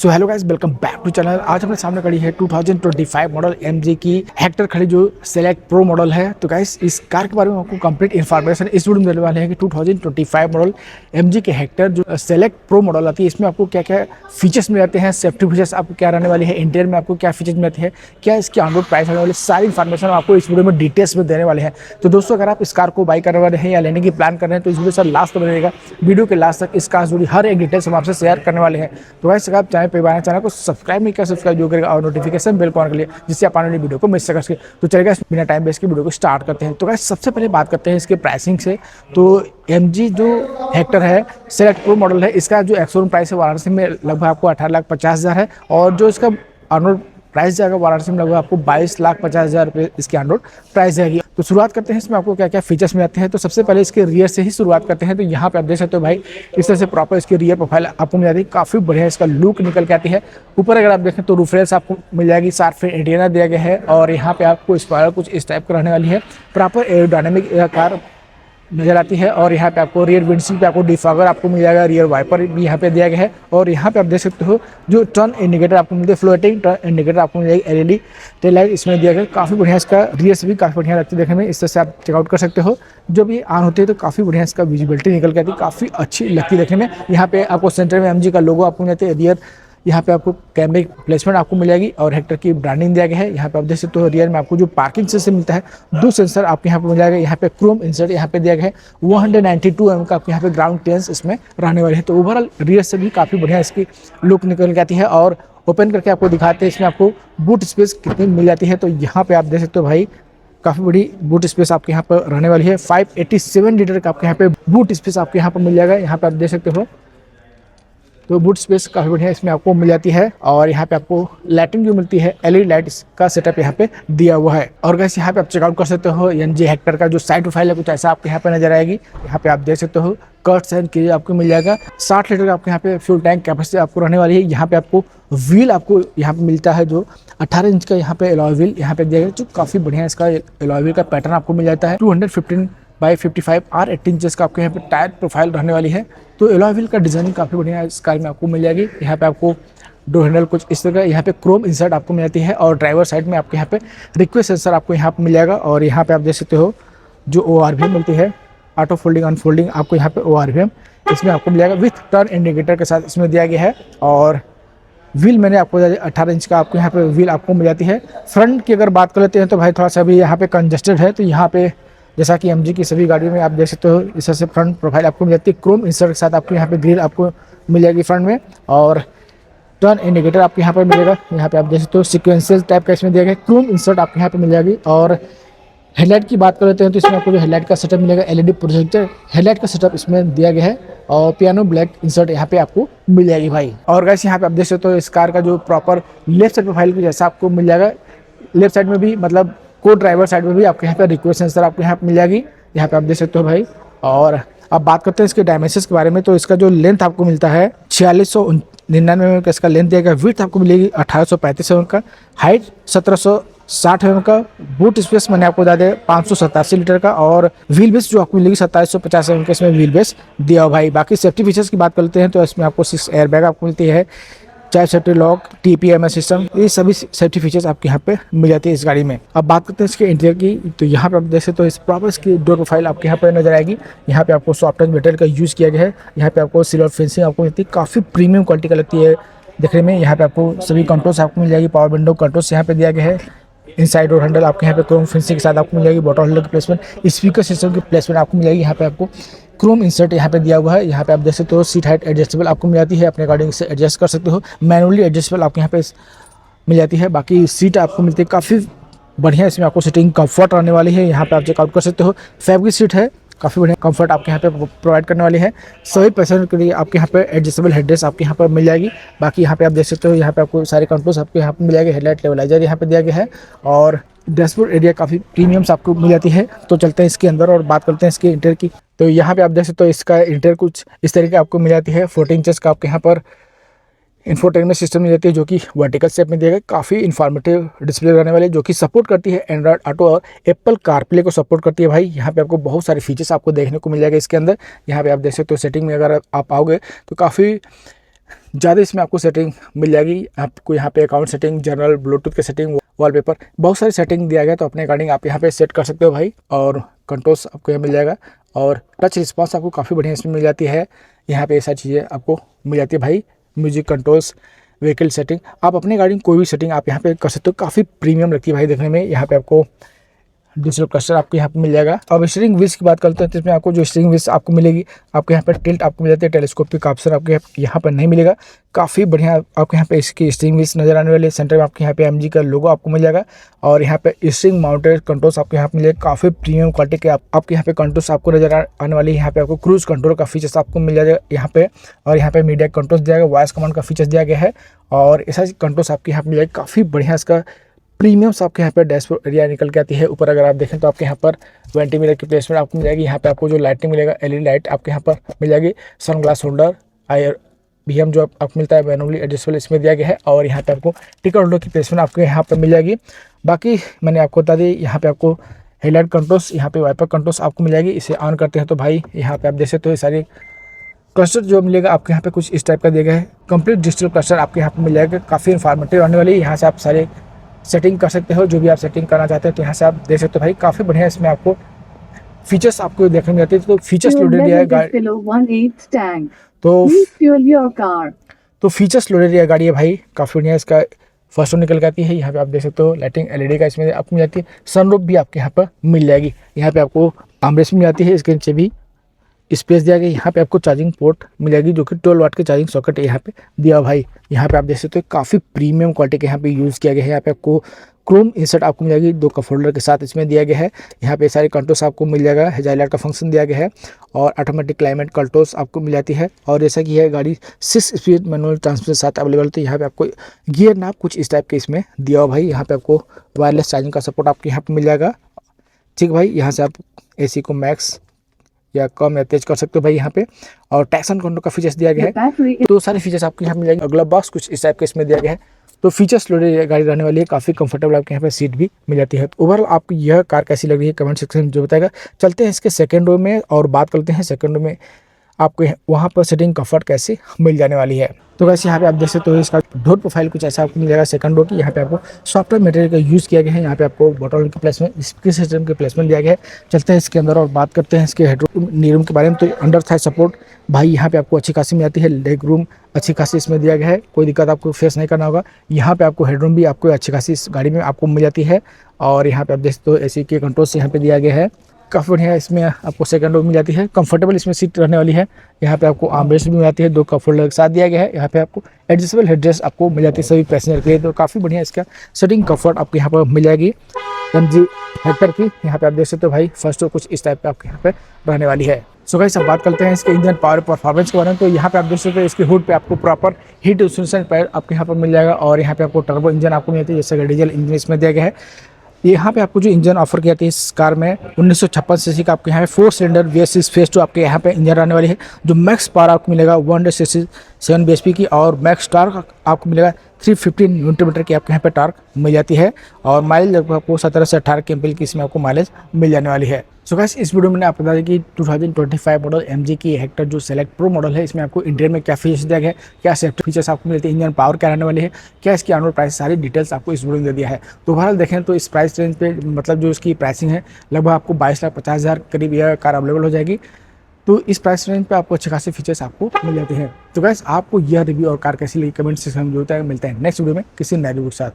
So hello guys, welcome back to channel. आज अपने सामने खड़ी है 2025 मॉडल MG की हेक्टर खड़ी जो सेलेक्ट प्रो मॉडल है। तो गाइस इस कार के बारे में आपको कंप्लीट इन्फॉर्मेशन इस वीडियो में देने वाले हैं कि 2025 मॉडल MG के हेक्टर जो सेलेक्ट प्रो मॉडल आती है इसमें आपको क्या क्या फीचर्स मिल जाते हैं, सेफ्टी फीचर्स आपको क्या रहने वाली है, इंटीरियर में आपको क्या फीचर्स मिलते हैं, क्या इसकी ऑन रोड प्राइस रहने वाली, सारी इन्फॉर्मेशन आपको इस वीडियो में डिटेल्स में देने वाले हैं। तो दोस्तों अगर आप इस कार को बाई करने वाले हैं या लेने की प्लान कर रहे हैं तो इस वीडियो से लास्ट तक बनेगा। वीडियो के लास्ट तक इस कार से जुड़ी हर एक डिटेल्स हम आपसे शेयर करने वाले हैं। तो गाइस अगर आप चैनल को सब्सक्राइब नहीं किया, सब्सक्राइब जो करेगा और नोटिफिकेशन बेल को ऑन कर लिए जिससे आप आने वाली वीडियो को मिस सके। तो चलेगा बिना टाइम वेस्ट के वीडियो को स्टार्ट करते हैं। तो गाइस सबसे पहले बात करते हैं इसके प्राइसिंग से। तो MG जो हेक्टर है सेलेक्ट प्रो मॉडल है, इसका जो एक्सशोरूम प्राइस है वाराणसी में लगभग आपको 18,50,000 है और जो इसका ऑन रोड प्राइस जाएगा वाराणसी में लगभग आपको 22,50,000 रुपये इसकी ऑन रोड प्राइस जाएगी। तो शुरुआत करते हैं इसमें आपको क्या क्या फीचर्स मिल जाते हैं। तो सबसे पहले इसके रियर से ही शुरुआत करते हैं। तो यहाँ पे आप देख सकते हो भाई इस तरह से प्रॉपर इसकी रियर प्रोफाइल आपको मिल जाती है, काफ़ी बढ़िया इसका लुक निकल के आती है। ऊपर अगर आप देखें तो रूफ रेल्स आपको मिल जाएगी, साथ में एंटीना दिया गया है और यहाँ पे आपको स्पॉइलर कुछ इस टाइप का रहने वाली है। प्रॉपर एरोडायनेमिक कार नजर आती है और यहाँ पे आपको रियर विंडशील्ड पे आपको डिफॉगर आपको मिल जाएगा, रियर वाइपर भी यहाँ पे दिया गया है और यहाँ पे आप देख सकते हो जो टर्न इंडिकेटर आपको मिलते हैं, फ्लोटिंग टर्न इंडिकेटर आपको मिल जाएगी, LED टेल लाइट इसमें दिया गया। काफ़ी बढ़िया इसका रियर से भी काफ़ी बढ़िया लगती है देखने में, इस तरह से आप चेकआउट कर सकते हो। जब ये ऑन होती है तो काफ़ी बढ़िया इसका विजिबिलिटी निकल के आती है, काफ़ी अच्छी लगती है देखने में। यहाँ पे आपको सेंटर में MG का लोगो आपको मिल जाता है, रियर यहाँ पे आपको कैमरे प्लेसमेंट आपको मिल जाएगी और हेक्टर की ब्रांडिंग दिया गया है। यहाँ पे आप देख सकते हो रियर में आपको जो पार्किंग सेंसर मिलता है, 2 सेंसर आपको यहाँ पे मिल जाएगा। यहाँ पे क्रोम इंसर्ट यहाँ पे दिया गया है, 192 mm का आपको यहाँ पे ग्राउंड क्लियरेंस इसमें रहने वाले है। तो ओवरऑल रियर से भी काफ़ी बढ़िया इसकी लुक निकल के आती है और ओपन करके आपको दिखाते हैं इसमें आपको बूट स्पेस कितनी मिल जाती है। तो यहाँ पे आप देख सकते हो भाई काफ़ी बड़ी बूट स्पेस आपके यहाँ पर रहने वाली है, 587 लीटर का आपके यहाँ पे बूट स्पेस आपके यहाँ पर मिल जाएगा। यहाँ पे आप देख सकते हो तो बूट स्पेस काफ़ी बढ़िया इसमें आपको मिल जाती है और यहाँ पे आपको लाइटिंग जो मिलती है, LED लाइट का सेटअप यहाँ पे दिया हुआ है। और गाइस यहाँ पे आप चेकआउट कर सकते हो MG हेक्टर का जो साइड प्रोफाइल है कुछ ऐसा आपके यहाँ पे नजर आएगी। यहाँ पे आप देख सकते हो कर्ट्स एंड के आपको मिल जाएगा, 60 लीटर का आपके यहाँ पे फ्यूल टैंक कैपेसिटी आपको रहने वाली है। यहाँ पे आपको व्हील आपको यहाँ पे मिलता है जो 18 इंच का यहाँ पे एलॉय व्हील यहाँ पे दिया गया, जो काफ़ी बढ़िया इसका एलॉय व्हील का पैटर्न आपको मिल जाता है। 215/55 R18 इंचेस का आपके यहाँ पे टायर प्रोफाइल रहने वाली है। तो एलॉय व्हील का डिजाइनिंग काफ़ी बढ़िया इस कार में आपको मिल जाएगी। यहाँ पे आपको डोर हैंडल कुछ इस तरह का यहाँ पे क्रोम इंसर्ट आपको मिल जाती है और ड्राइवर साइड में आपके यहाँ पे रिक्वेस्ट सेंसर आपको यहाँ पे मिल जाएगा। और यहाँ पे आप देख सकते हो जो ORVM मिलती है, ऑटो फोल्डिंग अनफोल्डिंग आपको यहाँ पे ORVM इसमें आपको मिल जाएगा विथ टर्न इंडिकेटर के साथ इसमें दिया गया है। और व्हील मैंने आपको 18 इंच का आपको यहाँ पे व्हील आपको मिल जाती है। फ्रंट की अगर बात कर लेते हैं तो भाई थोड़ा सा भी यहाँ पे कंजस्टेड है, तो यहाँ पे जैसा कि MG की सभी गाड़ियों में आप देख सकते हो इस तरह से फ्रंट प्रोफाइल आपको मिल जाती है, क्रोम इंसर्ट के साथ आपको यहाँ पे ग्रिल आपको मिल जाएगी फ्रंट में और टर्न इंडिकेटर आपको यहाँ पर मिलेगा। यहाँ पे आप देख सकते हो सिक्वेंशियल टाइप का इसमें दिया गया है, क्रोम इंसर्ट आपको यहाँ पे मिल जाएगी। और हेडलाइट की बात कर लेते हैं तो इसमें आपको जो हेडलाइट का सेटअप मिलेगा, LED प्रोजेक्टर हेडलाइट का सेटअप इसमें दिया गया है और पियानो ब्लैक इंसर्ट यहाँ पे आपको मिल जाएगी भाई। और गाइस यहाँ पे आप देख सकते हो इस कार का जो प्रॉपर लेफ्ट साइड प्रोफाइल की जैसा आपको मिल जाएगा, लेफ्ट साइड में भी मतलब को ड्राइवर साइड में भी आपके यहाँ पे रिक्वेस्ट सेंसर आपको यहाँ पे मिल जाएगी। यहाँ पे आप देख सकते हो भाई। और अब बात करते हैं इसके डायमेंशंस के बारे में। तो इसका जो लेंथ आपको मिलता है 4699 mm का इसका लेंथ दिया गया, विड्थ आपको मिलेगी 1835 mm का, हाइट 1760 mm का, बूट स्पेस मैंने आपको बता दिया 587 लीटर का और व्हील बेस जो आपको मिलेगी 2750 mm का इसमें व्हील बेस दिया हुआ भाई। बाकी सेफ्टी फीचर्स की बात करते हैं तो इसमें आपको 6 एयरबैग आपको मिलती है, child safety lock, TPMS system, ये सभी सेफ्टी फीचर्स आपके यहाँ पे मिल जाती है इस गाड़ी में। अब बात करते हैं इसके इंटीरियर की। तो यहाँ पे आप देख सकते हो इस प्रॉपर इसकी डोर प्रोफाइल आपके यहाँ पे नजर आएगी। यहाँ पे आपको सॉफ्ट टच मटेरियल का यूज़ किया गया है। यहाँ पे आपको सिल्वर फिनिशिंग आपको मिलती है, काफ़ी प्रीमियम क्वालिटी का लगती है देखने में। यहाँ पे आपको सभी कंट्रोल्स आपको मिल जाएगी, पावर विंडो कंट्रोल्स यहाँ पे दिया गया है, इनसाइड डोर हैंडल आपके यहाँ पे क्रोम फिनिशिंग के साथ आपको मिल जाएगी, बॉटल होल्डर की प्लेसमेंट, स्पीकर सिस्टम की प्लेसमेंट आपको मिल जाएगी। यहाँ पे आपको क्रोम इंसर्ट यहाँ पे दिया हुआ है। यहाँ पे आप देख सकते हो सीट हाइट एडजस्टेबल आपको मिल जाती है, अपने अकॉर्डिंग से एडजस्ट कर सकते हो, मैनुअली एडजस्टेबल आपको यहाँ पे मिल जाती है। बाकी सीट आपको मिलती है काफ़ी बढ़िया, इसमें आपको सीटिंग कंफर्ट रहने वाली है। यहाँ पे आप चेकआउट कर सकते हो, फैब्रिक सीट है, काफ़ी बढ़िया कंफर्ट आपके यहाँ पे प्रोवाइड करने वाली है। सभी पैसेंजर के लिए आपके यहाँ पे एडजस्टेबल हेडरेस्ट आपके यहाँ पर मिल जाएगी। बाकी यहाँ पे आप देख सकते हो यहाँ पे आपको सारे कंट्रोल्स आपको यहाँ पे मिल जाएंगे, हेडलाइट लेवलाइजर यहाँ पे दिया गया है और डैशबोर्ड एरिया काफ़ी प्रीमियम्स आपको मिल जाती है। तो चलते हैं इसके अंदर और बात करते हैं इसके इंटीरियर की। तो यहाँ पे आप देख सकते हो इसका इंटीरियर कुछ इस तरीके आपको मिल जाती है। 14 इंचेस का आपके यहाँ पर इंफोटेनमेंट सिस्टम मिल जाती है जो कि वर्टिकल शेप में दिया गया, काफ़ी इन्फॉर्मेटिव डिस्प्ले रहने वाली जो कि सपोर्ट करती है एंड्रॉयड ऑटो और एप्पल कारप्ले को सपोर्ट करती है भाई। यहाँ पे आपको बहुत सारे फीचर्स आपको देखने को मिल जाएगा इसके अंदर। यहाँ पे आप देख सकते हो सेटिंग में अगर आप आओगे तो काफ़ी ज़्यादा इसमें आपको सेटिंग मिल जाएगी। आपको यहाँ पे अकाउंट सेटिंग, जनरल, ब्लूटूथ के सेटिंग, वॉलपेपर, बहुत सारी सेटिंग दिया गया है। तो अपने अकॉर्डिंग आप यहाँ पे सेट कर सकते हो भाई। और कंट्रोल्स आपको यहाँ मिल जाएगा और टच रिस्पॉन्स आपको काफ़ी बढ़िया इसमें मिल जाती है। यहाँ पे ये सारी चीज़ें आपको मिल जाती है भाई। म्यूजिक कंट्रोल्स, व्हीकल सेटिंग, आप अपने अकॉर्डिंग कोई भी सेटिंग आप यहाँ पे कर सकते हो। काफ़ी प्रीमियम लगती है भाई देखने में। यहाँ पे आपको डिजिटल क्लस्टर आपको यहाँ पे मिल जाएगा। अब स्टीयरिंग व्हील्स की बात करते हैं तो इसमें आपको जो स्टीयरिंग व्हील्स आपको मिलेगी, आपको यहाँ पे टिल्ट आपको मिल जाती है। टेलीस्कोपिक ऑप्शन आपको यहाँ पर नहीं मिलेगा। काफ़ी बढ़िया आपको यहाँ पे इसकी स्टीयरिंग व्हील्स नजर आने वाले। सेंटर में आपको यहाँ पे एमजी का लोगो आपको मिल जाएगा और यहाँ पे स्टीयरिंग माउंटेड कंट्रोल्स आपको यहाँ पे मिलेगा। काफ़ी प्रीमियम क्वालिटी के आपके यहाँ पे कंट्रोल्स आपको नजर आने वाली है। यहाँ पे आपको क्रूज कंट्रोल का फीचर्स आपको मिल जाएगा यहाँ पे, और यहाँ पे मीडिया कंट्रोल्स दिया गया, वॉइस कमांड का फीचर्स दिया गया है और ऐसा कंट्रोल्स आपके यहाँ पे मिल जाएगा। काफ़ी बढ़िया इसका प्रीमियम्स आपके यहाँ पे डैशबोर्ड एरिया निकल के आती है। ऊपर अगर आप देखें तो आपके यहाँ पर 20 मिनट की प्लेसमेंट आपको मिल जाएगी। यहाँ पे आपको जो लाइटिंग मिलेगा, एलईडी लाइट आपके यहाँ पर मिल जाएगी। सनग्लास होल्डर, आयर बीएम जो आपको मिलता है मैनुअली एडजस्टेबल इसमें दिया गया है। और यहाँ पे आपको टिकट होल्डर की प्लेसमेंट आपको यहाँ पर मिल जाएगी। बाकी मैंने आपको बता दी, यहाँ पे आपको हेडलाइट कंट्रोल्स, यहाँ पे वाइपर कंट्रोल्स आपको मिल जाएगी। इसे ऑन करते हैं तो भाई यहाँ पे आप देख सकते हो सारी क्लस्टर जो मिलेगा आपके यहाँ पे कुछ इस टाइप का दिया गया है। कंप्लीट डिजिटल क्लस्टर आपके यहाँ पे मिल जाएगा। काफ़ी इन्फॉर्मेटिव रहने वाली है। यहाँ से आप सारे सेटिंग कर सकते हो, जो भी आप सेटिंग करना चाहते हैं तो यहाँ से आप देख सकते हो भाई। काफ़ी बढ़िया इसमें आपको फीचर्स आपको देखने में आते हैं। तो फीचर्स लोडेड है गाड़ी, तो फीचर्स लोडेड है गाड़ी है भाई। काफ़ी बढ़िया इसका फर्स्ट निकल के आती है। यहाँ पे आप देख सकते हो लाइटिंग एलईडी का इसमें आपको मिल जाती है। सनरूफ भी आपके यहाँ पर मिल जाएगी। यहाँ पे आपको आर्मरेस्ट मिल जाती है। इसके नीचे भी स्पेस दिया गया। यहाँ पे आपको चार्जिंग पोर्ट मिल जाएगी जो कि 12 वाट की चार्जिंग सॉकेट यहाँ पे दिया भाई। यहाँ पे आप देख सकते हो काफ़ी प्रीमियम क्वालिटी के यहाँ पे यूज़ किया गया है। यहाँ पे आपको क्रोम इंसर्ट आपको मिल जाएगी, 2 कप होल्डर के साथ इसमें दिया गया है। यहाँ पे सारे कंट्रोल्स आपको मिल जाएगा। हेजाइलाइट का फंक्शन दिया गया है और ऑटोमेटिक क्लाइमेट कंट्रोल्स आपको मिल जाती है। और जैसा कि है गाड़ी 6 स्पीड मैनुअल ट्रांसमिशन साथ अवेलेबल, तो यहाँ पे आपको गियर नाप कुछ इस टाइप के इसमें दिया हो भाई। यहाँ पे आपको वायरलेस चार्जिंग का सपोर्ट आपको यहाँ पर मिल जाएगा। ठीक भाई, यहाँ से आप AC को मैक्स या कम या तेज कर सकते हो भाई यहाँ पे। और टैक्स एंड कंट्रोल का फीचर्स दिया गया है। तो सारे फीचर्स आपको यहाँ मिल जाएंगे। अगला बॉक्स कुछ इस टाइप का इसमें दिया गया है। तो फीचर्स लोडेड गाड़ी रहने वाली है। काफ़ी कंफर्टेबल आपके यहाँ पे सीट भी मिल जाती है। तो ओवरऑल आपको यह कार कैसी लग रही है कमेंट सेक्शन में जो बताएगा। चलते हैं इसके सेकंड रो में और बात करते हैं सेकंड रो में आपको वहाँ पर सीटिंग कंफर्ट कैसे मिल जाने वाली है। तो वैसे यहाँ पे आप देख सकते हो इसका डोर प्रोफाइल कुछ ऐसा आपको मिल जाएगा सेकंड रो की। यहाँ पे आपको सॉफ्टवेयर मटेरियल का यूज़ किया गया है। यहाँ पे आपको बॉटल की प्लेसमेंट, स्पीकर सिस्टम के प्लेसमेंट दिया गया है। चलते हैं इसके अंदर और बात करते हैं इसके हेडरूम नी रूम के बारे में। तो अंडर थाई सपोर्ट भाई यहाँ पे आपको अच्छी खासी मिल जाती है। लेग रूम अच्छी खासी इसमें दिया गया है, कोई दिक्कत आपको फेस नहीं करना होगा। यहाँ पे आपको हेडरूम भी आपको अच्छी खासी इस गाड़ी में आपको मिल जाती है। और यहाँ पे आप देख सकते हो AC के कंट्रोल्स यहाँ पे दिया गया है। काफ़ी बढ़िया इसमें आपको सेकंड रो मिल जाती है। कंफर्टेबल इसमें सीट रहने वाली है। यहाँ पे आपको आर्मरेस्ट भी मिल जाती है, 2 कप होल्डर के साथ दिया गया है। यहाँ पे आपको एडजस्टेबल हेडरेस्ट आपको मिल जाती है सभी पैसेंजर के लिए। तो काफ़ी बढ़िया इसका सीटिंग कंफर्ट आपको यहाँ पर मिल जाएगी MG हेक्टर की। यहाँ पे आप देख सकते हो भाई फर्स्ट रो कुछ इस टाइप पे आपके यहाँ पे रहने वाली है। सो गाइस अब बात करते हैं इसके इंजन पावर परफॉर्मेंस के बारे में। तो यहाँ पे आप देख सकते हो इसके हुड पे आपको प्रॉपर हीट रेजिस्टेंस पैड आपके यहाँ पर मिल जाएगा। और यहाँ पे आपको टर्बो इंजन आपको मिलती है, जैसे डीजल इंजन इसमें दिया गया है। यहाँ पे आपको जो इंजन ऑफर किया था इस कार में 1956 सीसी का आपके यहाँ पे 4 सिलेंडर V6 फेस 2 आपके यहाँ पे इंजन रहने वाली है। जो मैक्स पावर आपको मिलेगा 167 bhp की और मैक्स टार्क आपको मिलेगा 315 न्यूटन की आपके यहाँ पे टार्क मिल जाती है। और माइलेज लगभग आपको 17 से 18 kmph की इसमें आपको माइलेज मिल जाने वाली है। सो गाइस इस वीडियो में मैंने आपको बताया कि 2025 मॉडल MG की हेक्टर जो सेलेक्ट प्रो मॉडल है, इसमें आपको इंटीरियर में क्या फीचर्स दिया गया है, क्या सेफ्टी फीचर्स आपको मिलते हैं, इंजन पावर क्या रहने वाली है, क्या इसकी ऑनरोड प्राइस, सारी डिटेल्स आपको इस वीडियो में दे दिया है। तो ओवरऑल देखें तो इस प्राइस रेंज पे मतलब जो इसकी प्राइसिंग है लगभग आपको 22,50,000 करीब यह कार अवेलेबल हो जाएगी। तो इस प्राइस रेंज पे आपको अच्छे खासे फीचर्स आपको मिल जाते हैं। तो गाइस आपको यह रिव्यू और कार कैसी लगी कमेंट सेक्शन में जरूर मिलता है नेक्स्ट वीडियो में किसी नए रिव्यू के साथ।